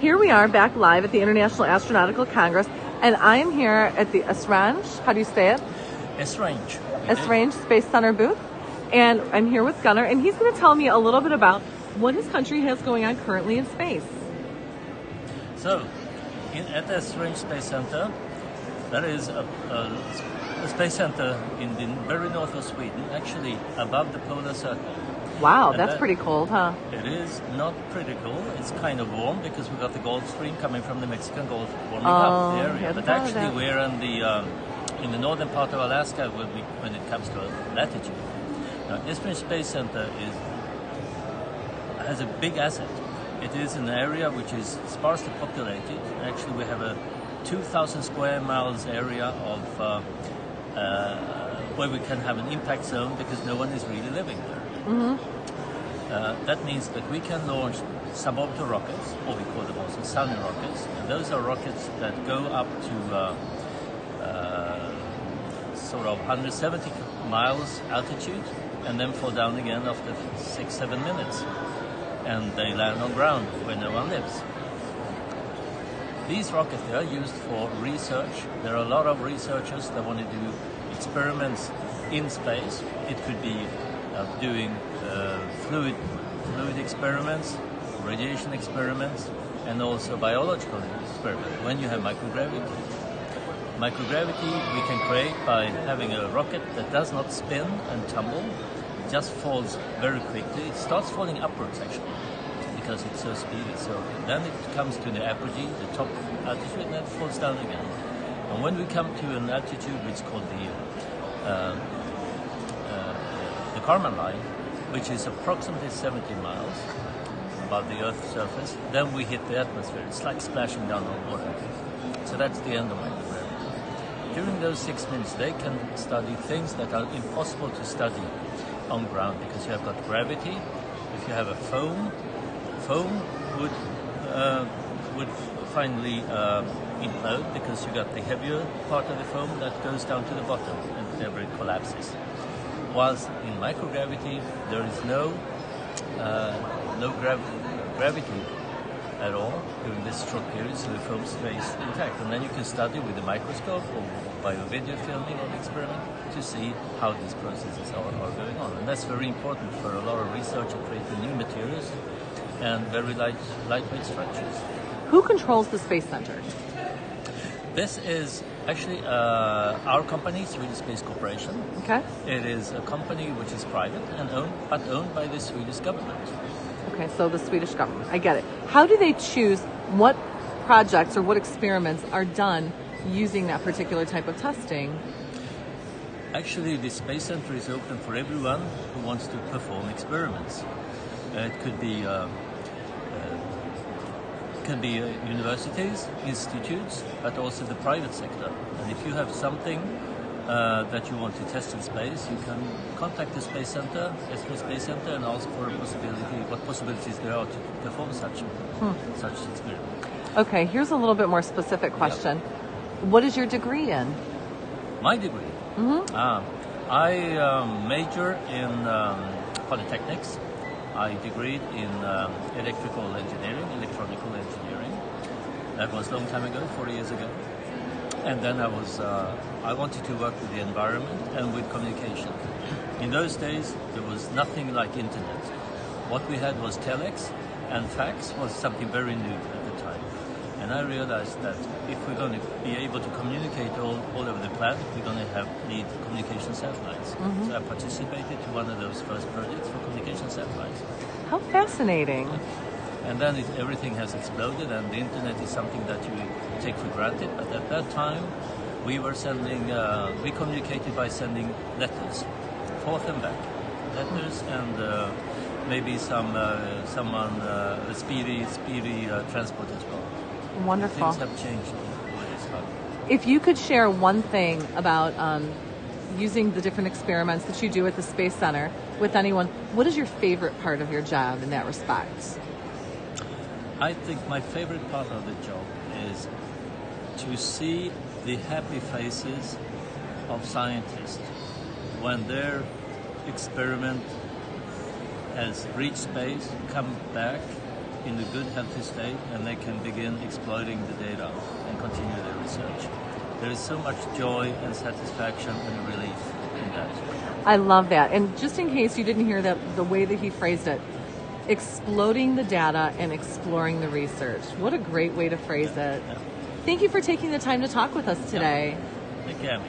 Here we are back live at the International Astronautical Congress, and I am here at the Esrange, how do you say it? Esrange. Esrange Space Center booth, and I'm here with Gunnar, and he's going to tell me a little bit about what his country has going on currently in space. So, at the Esrange Space Center, there is a space center in the very north of Sweden, actually above the polar circle. Wow, and that's pretty cold, huh? It is not pretty cold. It's kind of warm because we've got the Gulf Stream coming from the Mexican Gulf warming up the area. But actually, we're in the northern part of Alaska when it comes to latitude. Now, Esrange Space Center has a big asset. It is an area which is sparsely populated. Actually, we have a 2,000 square miles area of where we can have an impact zone because no one is really living there. Mm-hmm. That means that we can launch suborbital rockets, or we call them also Sun rockets. And those are rockets that go up to sort of 170 miles altitude and then fall down again after 6-7 minutes. And they land on ground where no one lives. These rockets, they are used for research. There are a lot of researchers that want to do experiments in space. It could be doing fluid experiments, radiation experiments, and also biological experiments when you have microgravity. Microgravity we can create by having a rocket that does not spin and tumble, it just falls very quickly. It starts falling upwards actually, because it's so speedy. So then it comes to the apogee, the top altitude, and then it falls down again. And when we come to an altitude which is called the Kármán line, which is approximately 70 miles above the Earth's surface, then we hit the atmosphere. It's like splashing down on water. So that's the end of microgravity. During those 6 minutes, they can study things that are impossible to study on ground because you have got gravity. If you have a foam would finally implode because you got the heavier part of the foam that goes down to the bottom and never it collapses. Whilst in microgravity there is no gravity at all during this short period, so the foam stays intact. And then you can study with a microscope or by a video filming of the experiment to see how these processes are going on. And that's very important for a lot of research and creating new materials and very lightweight structures. Who controls the Space Center? This is actually our company, Swedish Space Corporation. Okay. It is a company which is private and owned by the Swedish government. Okay, so the Swedish government. I get it. How do they choose what projects or what experiments are done using that particular type of testing? Actually, the Space Center is open for everyone who wants to perform experiments. It could be universities, institutes, but also the private sector. And if you have something that you want to test in space, you can contact the Space Center, Esrange Space Center, and ask for what possibilities there are to perform such experiment. Okay, here's a little bit more specific question. Yeah. What is your degree in? My degree? Mm-hmm. I major in polytechnics. I degreed in electrical engineering. That was a long time ago, 40 years ago. And then I wanted to work with the environment and with communication. In those days, there was nothing like internet. What we had was telex, and fax was something very new at the time. And I realized that if we're going to be able to communicate all over the planet, we're going to need communication satellites. Mm-hmm. So I participated to one of those first projects for communication satellites. How fascinating. And then everything has exploded, and the internet is something that you take for granted. But at that time, we communicated by sending letters, forth and back. Letters and maybe someone speedy transport as well. Wonderful. Things have changed with this time. If you could share one thing about using the different experiments that you do at the Space Center with anyone, what is your favorite part of your job in that respect? I think my favorite part of the job is to see the happy faces of scientists when their experiment has reached space, come back, in a good, healthy state, and they can begin exploiting the data and continue their research. There is so much joy and satisfaction and relief in that. I love that. And just in case you didn't hear that, the way that he phrased it, exploding the data and exploring the research. What a great way to phrase it. Yeah. Thank you for taking the time to talk with us today. Take care.